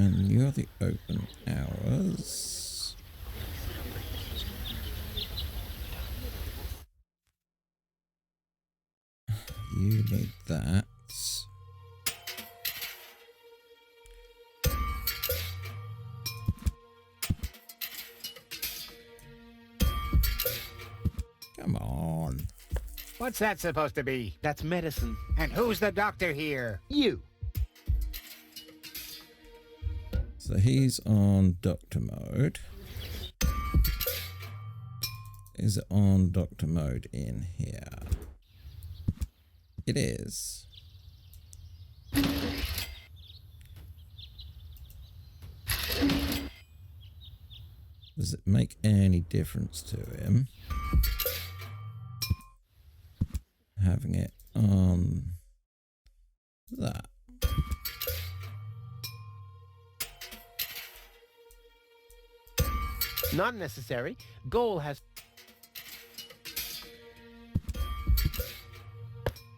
And you're the open hours. You need that. Come on. What's that supposed to be? That's medicine. And who's the doctor here? You. So he's on doctor mode. Is it on doctor mode in here? It is. Does it make any difference to him having it on that? Not necessary. Goal has...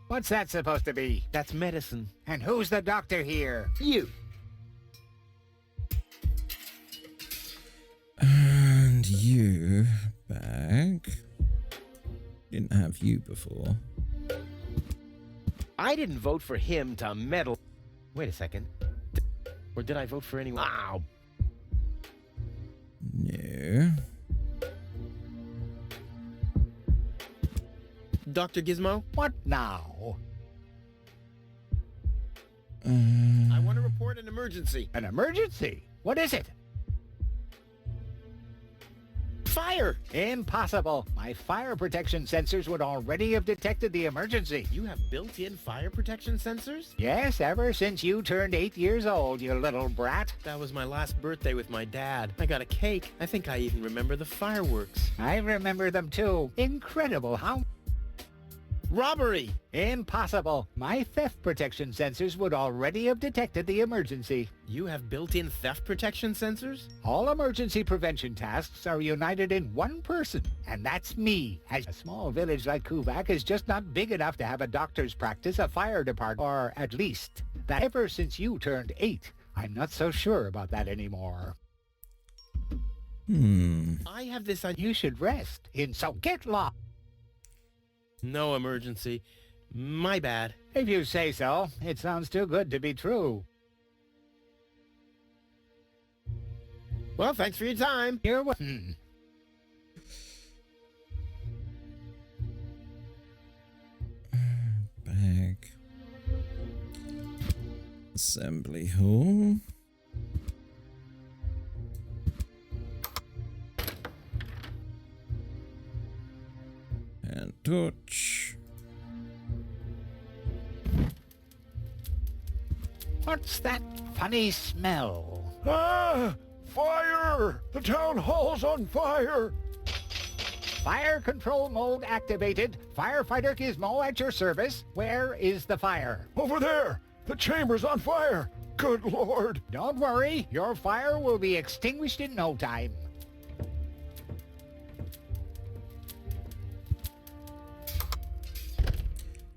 What's that supposed to be? That's medicine. And who's the doctor here? You. And you, bag. Didn't have you before. I didn't vote for him to meddle. Wait a second. Or did I vote for anyone? Ow. No. Dr. Gizmo? What now? I want to report an emergency. An emergency? What is it? Fire! Impossible. My fire protection sensors would already have detected the emergency. You have built-in fire protection sensors? Yes, ever since you turned 8 years old, you little brat. That was my last birthday with my dad. I got a cake. I think I even remember the fireworks. I remember them too. Incredible how... Robbery! Impossible. My theft protection sensors would already have detected the emergency. You have built-in theft protection sensors? All emergency prevention tasks are united in one person, and that's me. As a small village like Kuvak is just not big enough to have a doctor's practice, a fire department, or at least that ever since you turned 8. I'm not so sure about that anymore. I have this idea. You should rest in so get lost. No emergency. My bad. If you say so, it sounds too good to be true. Well, thanks for your time. You're welcome. Bag. Assembly hall. And torch. What's that funny smell? Ah! Fire! The town hall's on fire! Fire control mode activated. Firefighter Gizmo at your service. Where is the fire? Over there! The chamber's on fire! Good Lord! Don't worry, your fire will be extinguished in no time.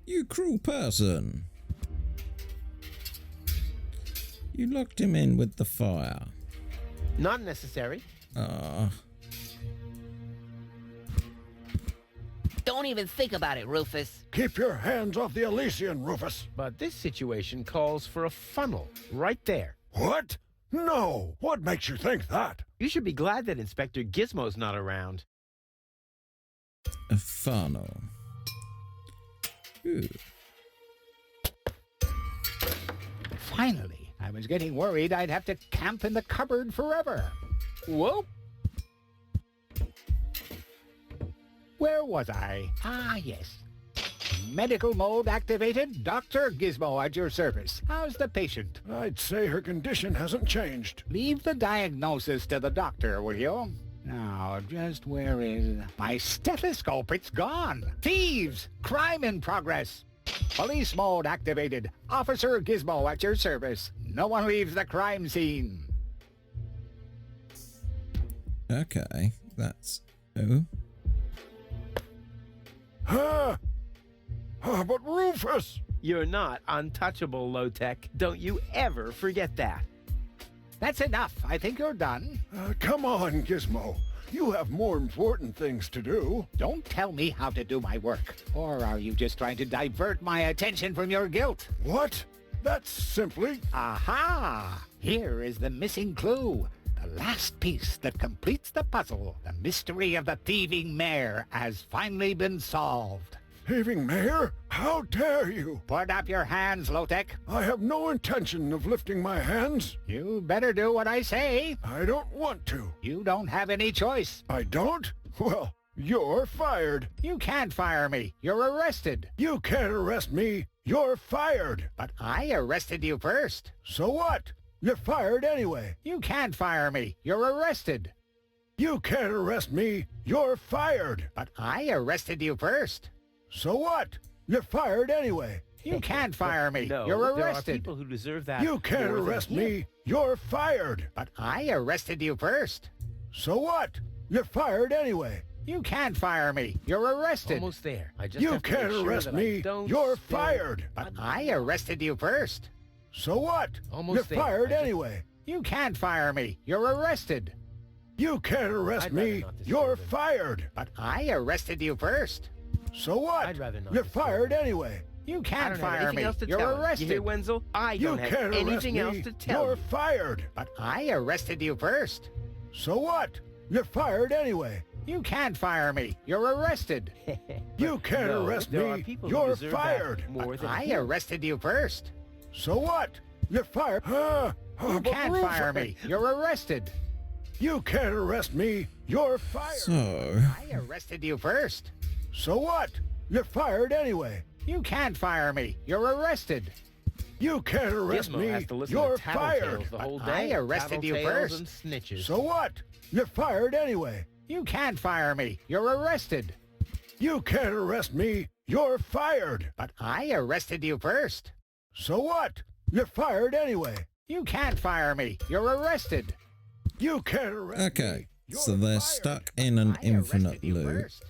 You cruel person. You locked him in with the fire. Not necessary. Ah. Don't even think about it, Rufus. Keep your hands off the Elysian, Rufus! But this situation calls for a funnel right there. What? No! What makes you think that? You should be glad that Inspector Gizmo's not around. A funnel. Ooh. Finally, I was getting worried I'd have to camp in the cupboard forever. Whoa! Where was I? Ah, yes. Medical mode activated. Dr. Gizmo at your service. How's the patient? I'd say her condition hasn't changed. Leave the diagnosis to the doctor, will you? Now, just where is... My stethoscope, it's gone! Thieves! Crime in progress! Police mode activated. Officer Gizmo at your service. No one leaves the crime scene. Okay, that's... Oh. Ah! Ah, but Rufus! You're not untouchable, low-tech. Don't you ever forget that. That's enough. I think you're done. Come on, Gizmo. You have more important things to do. Don't tell me how to do my work. Or are you just trying to divert my attention from your guilt? What? That's simply... Aha! Here is the missing clue. The last piece that completes the puzzle. The mystery of the thieving mare has finally been solved. Thieving Mayor? How dare you? Put up your hands, Lotek. I have no intention of lifting my hands. You better do what I say. I don't want to. You don't have any choice. I don't? Well, you're fired. You can't fire me. You're arrested. You can't arrest me. You're fired. But I arrested you first. So what? You're fired anyway. You can't fire me. You're arrested. You can't arrest me. You're fired. But I arrested you first. So what? You're fired anyway. You can't fire me. No, You're there are arrested. people who deserve that. You can't more than arrest him. me. You're fired. But I arrested you first. So what? You're fired anyway. You can't fire me. You're arrested. Almost there. I just You have to can't make sure arrest that I me. don't You're spill- fired. But I arrested you first. So what? Almost You're there. fired I just- anyway. You can't fire me. You're arrested. You can't arrest I'd rather me. not disturb You're him. fired. But I arrested you first. So what? I'd rather not You're disturb fired him. anyway. You I can't don't have fire anything me. else to You're tell him. You arrested. hear, Wenzel? I You don't have can't arrest anything me. else to tell You're you. fired. But I arrested you first. So what? You're fired anyway. You can't fire me. You're arrested. You can't No, arrest there are me. people who You're deserve that fired. more But than I him. arrested you first. So what? You're fired. You can't fire me. You're arrested. You can't arrest me. You're fired. So, I arrested you first. So what? You're fired anyway. You can't fire me. You're arrested. You can't arrest Gizmo me. has to listen You're to fired. tattletales the whole But day. I arrested you Tattletales first. and snitches. So what? You're fired anyway. You can't fire me. You're arrested. You can't arrest me. You're fired. But I arrested you first. So what? You're fired anyway. You can't fire me. You're arrested. You can't arrest me. okay. You're So they're fired. stuck in an I infinite arrested you loop. first.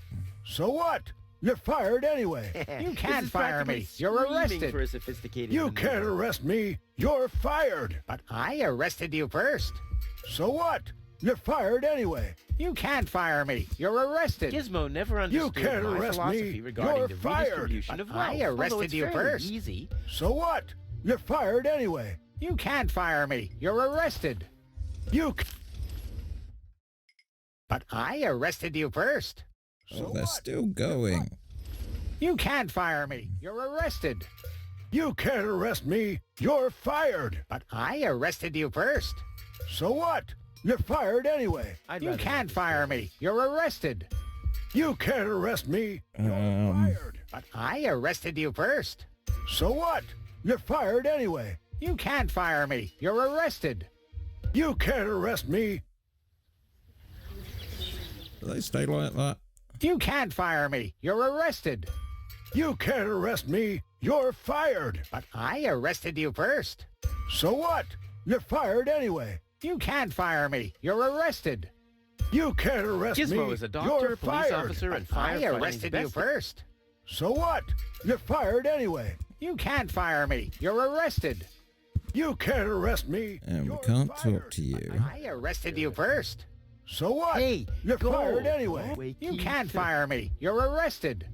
So what? You're fired anyway. You This can't is fire practically me. You're screaming arrested. for a sophisticated You maneuver. can't arrest me. You're fired. But I arrested you first. So what? You're fired anyway. You can't fire me. You're arrested. Gizmo never understood can't my arrest philosophy me. regarding You're the fired. redistribution of But wealth. I Although arrested it's you fairly first. Easy. So what? You're fired anyway. You can't fire me. You're arrested. You. But I arrested you first. So Oh, they're what? still going. You can't fire me. You're arrested. You can't arrest me. You're fired. But I arrested you first. So what? You're fired anyway. I'd You rather can't not fire disturb me. You're arrested. You can't arrest me. You're fired. But I arrested you first. So what? You're fired anyway. You can't fire me. You're arrested. You can't arrest me. Do they stay like that? You can't fire me. You're arrested. You can't arrest me. You're fired. But I arrested you first. So what? You're fired anyway. You can't fire me. You're arrested. You can't arrest Gizmo me. is a doctor, You're police fired. officer, and But I firefighting's arrested you best- first. So what? You're fired anyway. You can't fire me. You're arrested. You can't arrest me. And we You're can't talk fired. to you. I arrested you first. So what? Hey, You're go. fired anyway. Wake You you can't to- fire me. You're arrested.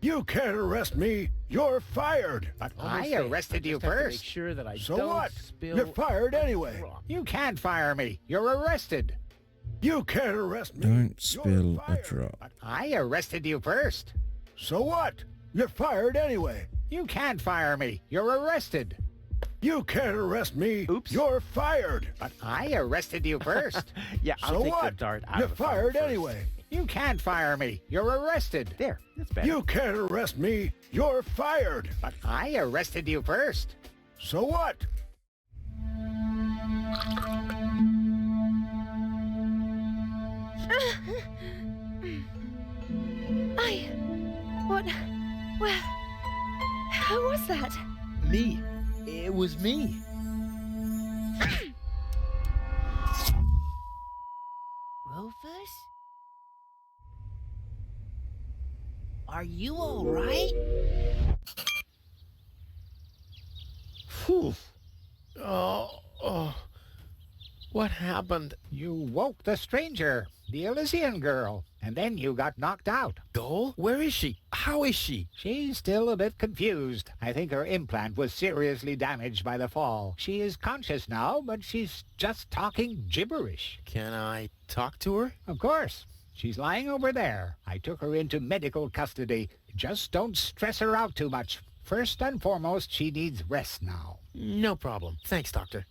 You can't arrest me. You're fired. But Almost I there. arrested you just have to make first. sure that I So don't what? spill You're fired anyway. rock. You can't fire me. You're arrested. You can't arrest me. Don't You're spill a fired. drop. But I arrested you first. So what? You're fired anyway. You can't fire me. You're arrested. You can't arrest me. Oops. You're fired. But I arrested you first. Yeah, I'll So take the what? dart out You're of the fire fired first. anyway. You can't fire me. You're arrested. There, that's better. You can't arrest me. You're fired. But I arrested you first. So what? What? Where? Who was that? Me. It was me. Rufus? Are you all right? Whew. What happened? You woke the stranger, the Elysian girl, and then you got knocked out. Goal? Where is she? How is she? She's still a bit confused. I think her implant was seriously damaged by the fall. She is conscious now, but she's just talking gibberish. Can I talk to her? Of course. She's lying over there. I took her into medical custody. Just don't stress her out too much. First and foremost, she needs rest now. No problem. Thanks, Doctor.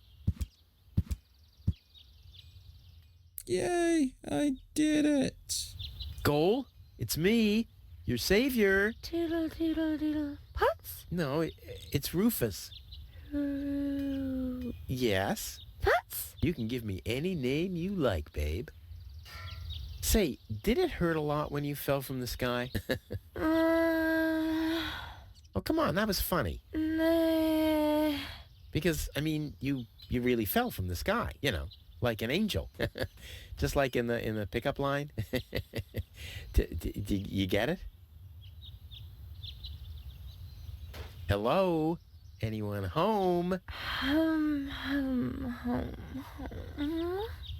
Yay, I did it. Goal? It's me, your savior. Doodle doodle doodle. Putz? No, it's Rufus. Yes? Putz? You can give me any name you like, babe. Say, did it hurt a lot when you fell from the sky? Oh, come on, that was funny. Nah. Because, I mean, you really fell from the sky, you know, like an angel. Just like in the pickup line. You get it? Hello? Anyone home? Home.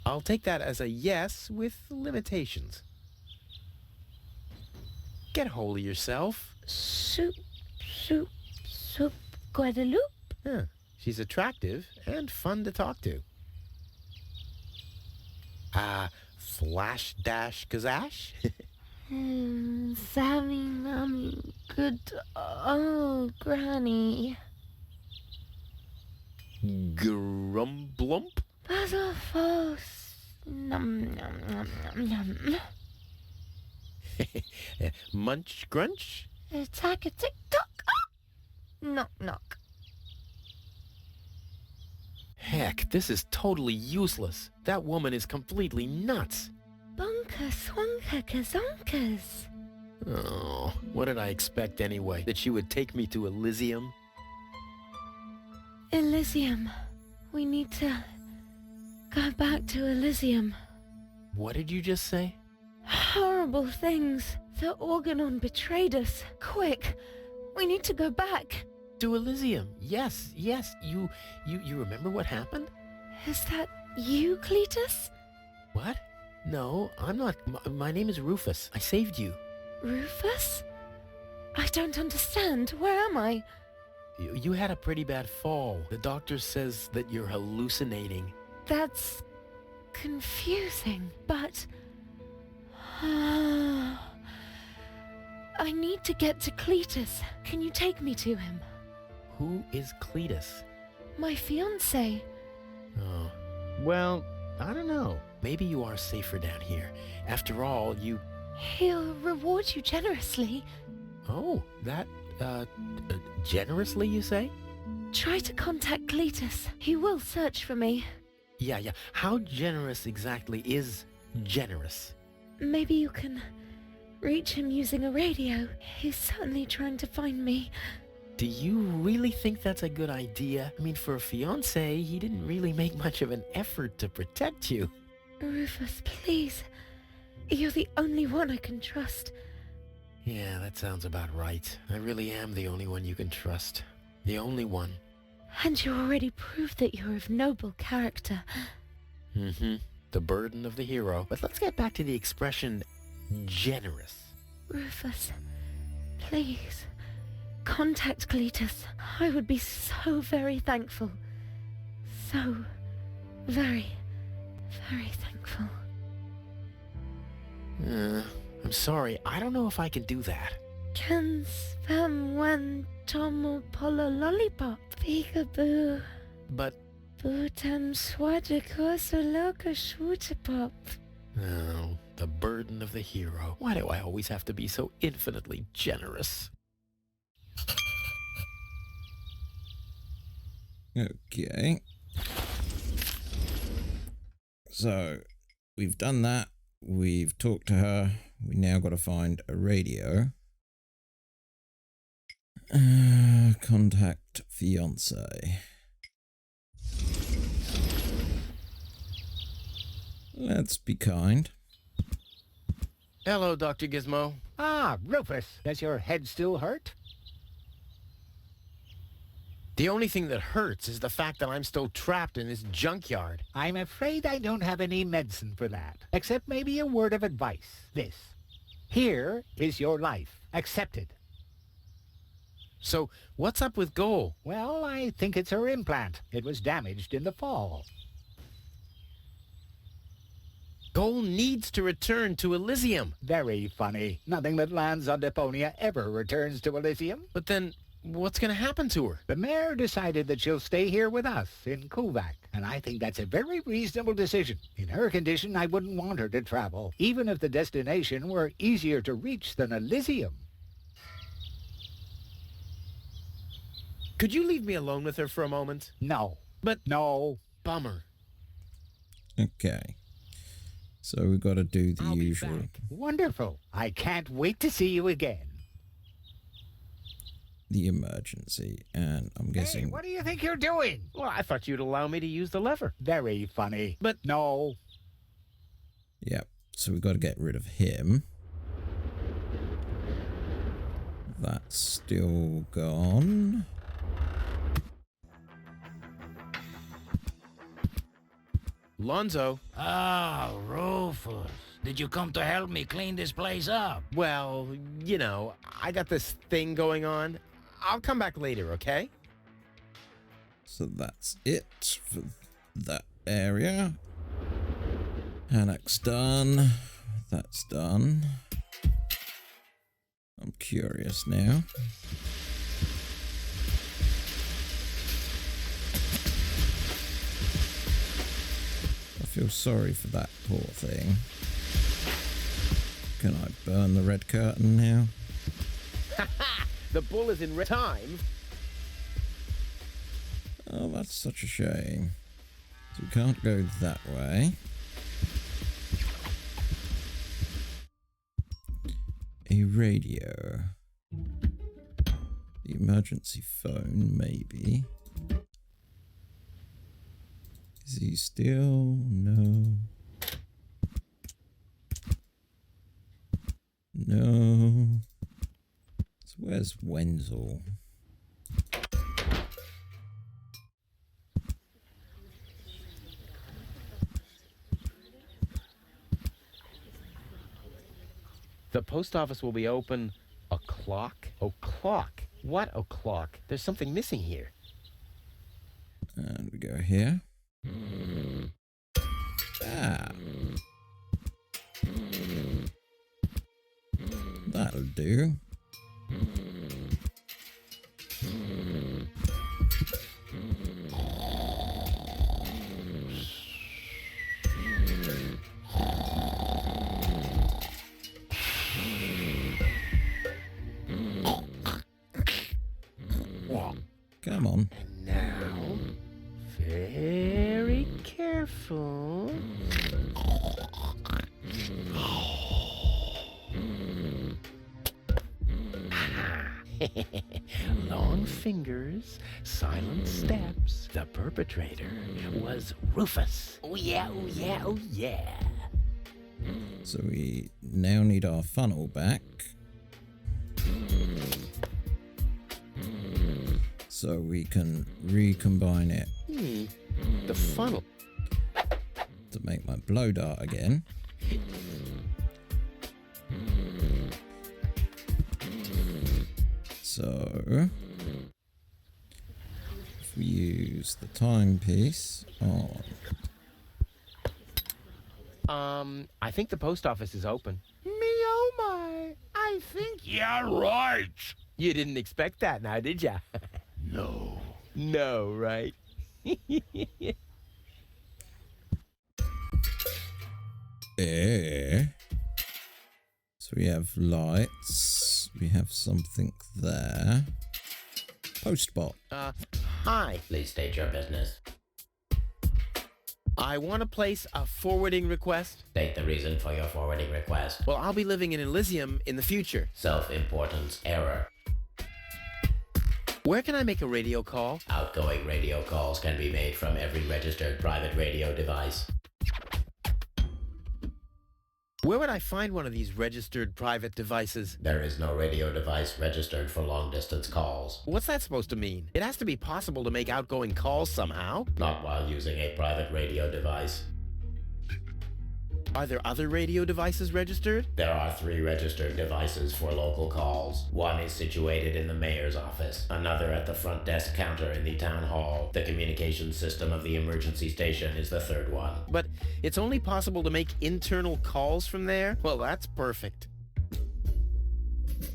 I'll take that as a yes with limitations. Get a hold of yourself. Soup, Guadeloupe? Huh. She's attractive and fun to talk to. Flash dash kazash? Sammy, Mommy, good, oh, Granny. Grumblump? Basil false. Num, num, num, num, num. Munch grunch? Attack a tick-tock. Knock, knock. Heck, this is totally useless. That woman is completely nuts. Bonker, swonker, kazonkers. Oh, what did I expect anyway? That she would take me to Elysium? Elysium. We need to go back to Elysium. What did you just say? Horrible things. The Organon betrayed us. Quick, we need to go back. To Elysium. Yes. You remember what happened? Is that you, Cletus? What? No, I'm not. My name is Rufus. I saved you. Rufus? I don't understand. Where am I? You had a pretty bad fall. The doctor says that you're hallucinating. That's confusing, but... I need to get to Cletus. Can you take me to him? Who is Cletus? My fiancé. Oh. Well, I don't know. Maybe you are safer down here. After all, you... He'll reward you generously. Oh, that, generously, you say? Try to contact Cletus. He will search for me. Yeah. How generous exactly is generous? Maybe you can reach him using a radio. He's certainly trying to find me. Do you really think that's a good idea? I mean, for a fiancé, he didn't really make much of an effort to protect you. Rufus, please. You're the only one I can trust. Yeah, that sounds about right. I really am the only one you can trust. The only one. And you already proved that you're of noble character. Mm-hmm. The burden of the hero. But let's get back to the expression generous. Rufus, please. Contact Cletus. I would be so very thankful. So very, very thankful. I'm sorry. I don't know if I can do that. Can spam one tomo polo lollipop. Peekaboo. But... Bootam swadikosa loka shwootapop. Oh, the burden of the hero. Why do I always have to be so infinitely generous? Okay. So, we've done that. We've talked to her. We now got to find a radio. Contact fiance. Let's be kind. Hello, Dr. Gizmo. Ah, Rufus, does your head still hurt? The only thing that hurts is the fact that I'm still trapped in this junkyard. I'm afraid I don't have any medicine for that, except maybe a word of advice. This. Here is your life. Accept it. So, what's up with Goal? Well, I think it's her implant. It was damaged in the fall. Goal needs to return to Elysium. Very funny. Nothing that lands on Deponia ever returns to Elysium. But then, what's going to happen to her? The mayor decided that she'll stay here with us in Kovac, and I think that's a very reasonable decision. In her condition, I wouldn't want her to travel, even if the destination were easier to reach than Elysium. Could you leave me alone with her for a moment? No. But no. Bummer. Okay. So we've got to do the I'll be usual. back. Wonderful. I can't wait to see you again. The emergency, and I'm guessing... Hey, what do you think you're doing? Well, I thought you'd allow me to use the lever. Very funny. But no. Yep, so we've got to get rid of him. That's still gone. Lonzo. Ah, Rufus. Did you come to help me clean this place up? Well, you know, I got this thing going on. I'll come back later, okay? So that's it for that area. Annex done. That's done. I'm curious now. I feel sorry for that poor thing. Can I burn the red curtain now? The bull is in time. Oh, that's such a shame. So we can't go that way. A radio. The emergency phone, maybe. Is he still? No. No. So where's Wenzel? The post office will be open o'clock? O'clock? What o'clock? There's something missing here. And we go here. Ah. That'll do. Come on. And now, very careful. Long fingers, silent steps. The perpetrator was Rufus. Oh yeah, oh yeah, oh yeah. So we now need our funnel back. So we can recombine it The funnel. to make my blow dart again. So if we use the timepiece on... I think the post office is open. Me oh my. I think... Yeah, right. You didn't expect that now, did ya? No. No, right? So we have lights. We have something there. Postbot. Hi. Please state your business. I want to place a forwarding request. State the reason for your forwarding request. Well, I'll be living in Elysium in the future. Self-importance error. Where can I make a radio call? Outgoing radio calls can be made from every registered private radio device. Where would I find one of these registered private devices? There is no radio device registered for long-distance calls. What's that supposed to mean? It has to be possible to make outgoing calls somehow. Not while using a private radio device. Are there other radio devices registered? There are 3 registered devices for local calls. One is situated in the mayor's office, another at the front desk counter in the town hall. The communications system of the emergency station is the 3rd one. But it's only possible to make internal calls from there? Well, that's perfect.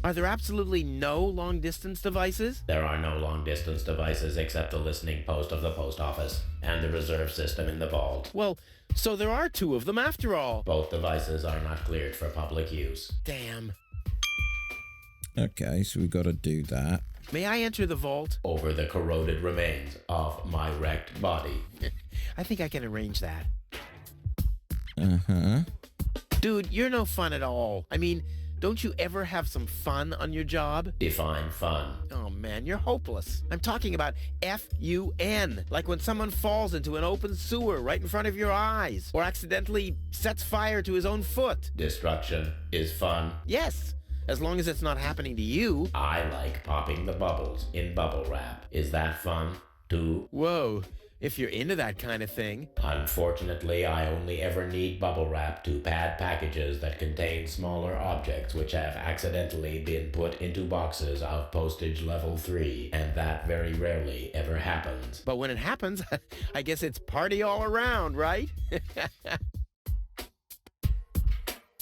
Are there absolutely no long-distance devices? There are no long-distance devices except the listening post of the post office and the reserve system in the vault. Well, so there are 2 of them after all. Both devices are not cleared for public use. Damn. Okay, so we got to do that. May I enter the vault? Over the corroded remains of my wrecked body. I think I can arrange that. Uh-huh. Dude, you're no fun at all. I mean, don't you ever have some fun on your job? Define fun. Oh man, you're hopeless. I'm talking about F-U-N. Like when someone falls into an open sewer right in front of your eyes, or accidentally sets fire to his own foot. Destruction is fun. Yes, as long as it's not happening to you. I like popping the bubbles in bubble wrap. Is that fun, too? Whoa, if you're into that kind of thing. Unfortunately, I only ever need bubble wrap to pad packages that contain smaller objects which have accidentally been put into boxes of postage level 3, and that very rarely ever happens. But when it happens, I guess it's party all around, right?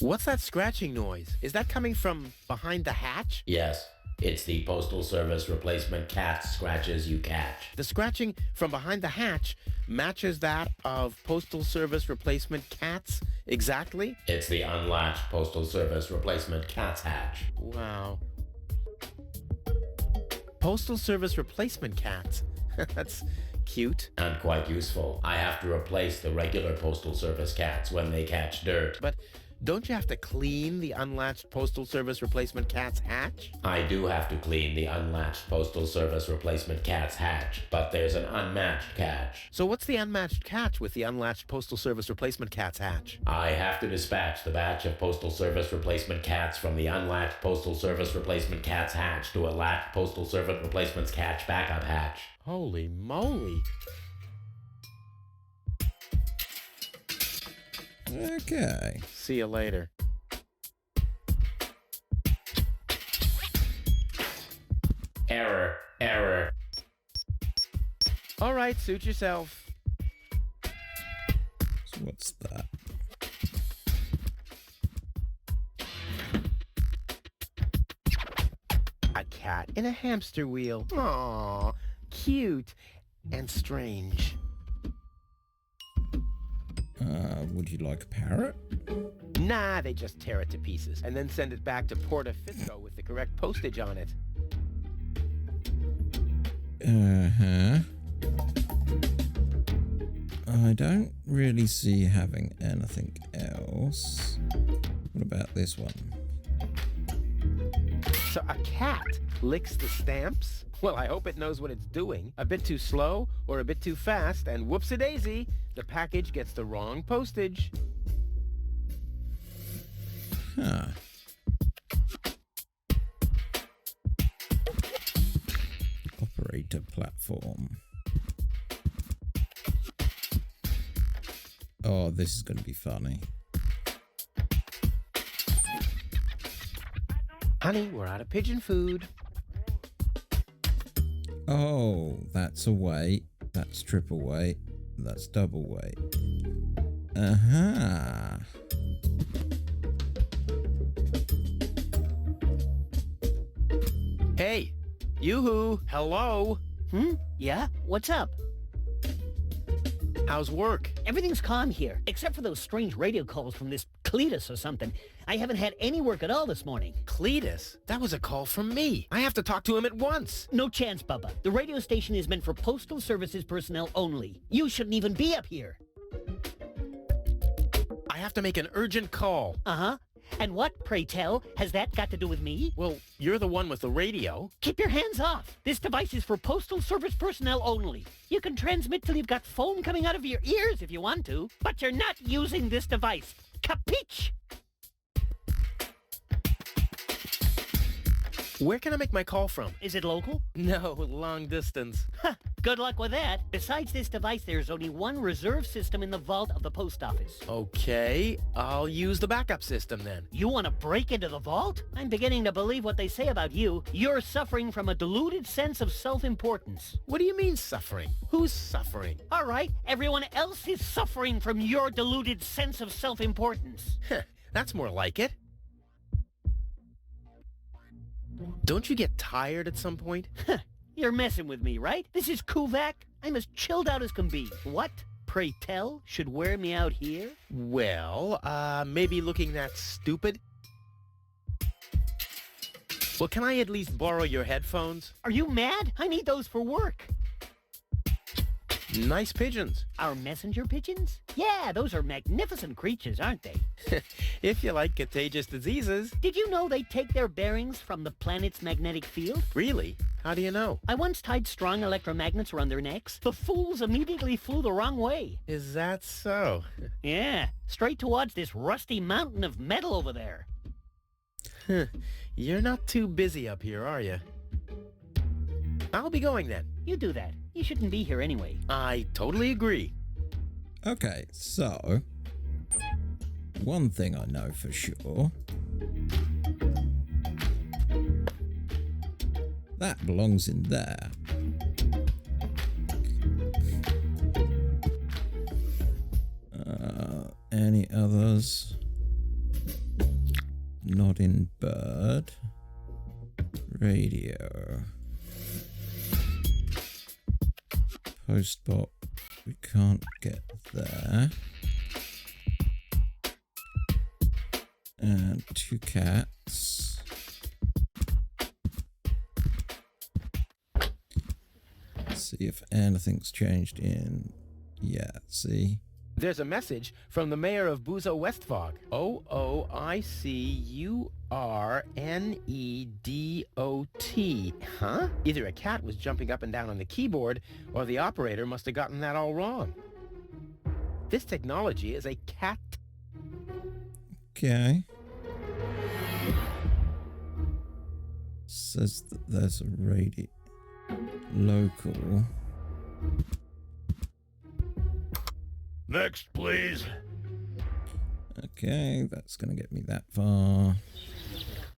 What's that scratching noise? Is that coming from behind the hatch? Yes. It's the Postal Service replacement cat scratches you catch. The scratching from behind the hatch matches that of Postal Service replacement cats exactly? It's the unlatched Postal Service replacement cat's hatch. Wow. Postal Service replacement cats. That's cute. And quite useful. I have to replace the regular Postal Service cats when they catch dirt. But don't you have to clean the unlatched Postal Service replacement cat's hatch? I do have to clean the unlatched Postal Service replacement cat's hatch, but there's an unmatched catch. So what's the unmatched catch with the unlatched Postal Service replacement cat's hatch? I have to dispatch the batch of Postal Service replacement cats from the unlatched Postal Service replacement cat's hatch to a latched Postal Service replacement cat's backup hatch. Holy moly. Okay. See you later. Error, error. All right, suit yourself. So what's that? A cat in a hamster wheel. Aww, cute and strange. Would you like a parrot? Nah, they just tear it to pieces and then send it back to Porta Fisco with the correct postage on it. Uh-huh. I don't really see having anything else. What about this one? So a cat licks the stamps? Well, I hope it knows what it's doing. A bit too slow or a bit too fast, and whoops-a-daisy, the package gets the wrong postage. Huh. Operator platform. Oh, this is going to be funny. Honey, we're out of pigeon food. Oh, that's a weight. That's triple weight. That's double weight. Uh-huh. Hey, yoo-hoo, hello. Yeah? What's up? How's work? Everything's calm here, except for those strange radio calls from this Cletus or something. I haven't had any work at all this morning. Cletus? That was a call from me. I have to talk to him at once. No chance, Bubba. The radio station is meant for Postal Services personnel only. You shouldn't even be up here. I have to make an urgent call. Uh-huh. And what, pray tell, has that got to do with me? Well, you're the one with the radio. Keep your hands off. This device is for Postal Service personnel only. You can transmit till you've got foam coming out of your ears if you want to, but you're not using this device. Capiche? Where can I make my call from? Is it local? No, long distance. Ha! Good luck with that. Besides this device, there's only one reserve system in the vault of the post office. Okay, I'll use the backup system then. You want to break into the vault? I'm beginning to believe what they say about you. You're suffering from a deluded sense of self-importance. What do you mean suffering? Who's suffering? All right, everyone else is suffering from your deluded sense of self-importance. Heh, that's more like it. Don't you get tired at some point? You're messing with me, right? This is Kuvak. I'm as chilled out as can be. What, pray tell, should wear me out here? Well, maybe looking that stupid? Well, can I at least borrow your headphones? Are you mad? I need those for work. Nice pigeons. Our messenger pigeons? Yeah, those are magnificent creatures, aren't they? If you like contagious diseases. Did you know they take their bearings from the planet's magnetic field? Really? How do you know? I once tied strong electromagnets around their necks. The fools immediately flew the wrong way. Is that so? Yeah, straight towards this rusty mountain of metal over there. You're not too busy up here, are you? I'll be going then. You do that. You shouldn't be here anyway. I totally agree. Okay, so one thing I know for sure. That belongs in there. Any others? Not in bird. Radio. Postbot. We can't get there. And 2 cats. See if anything's changed in... Yeah, see? There's a message from the mayor of Buzo Westfog. OOICURNEDOT. Huh? Either a cat was jumping up and down on the keyboard, or the operator must have gotten that all wrong. This technology is a cat... Okay. Says that there's a radio... Local... Next, please. Okay, that's gonna get me that far.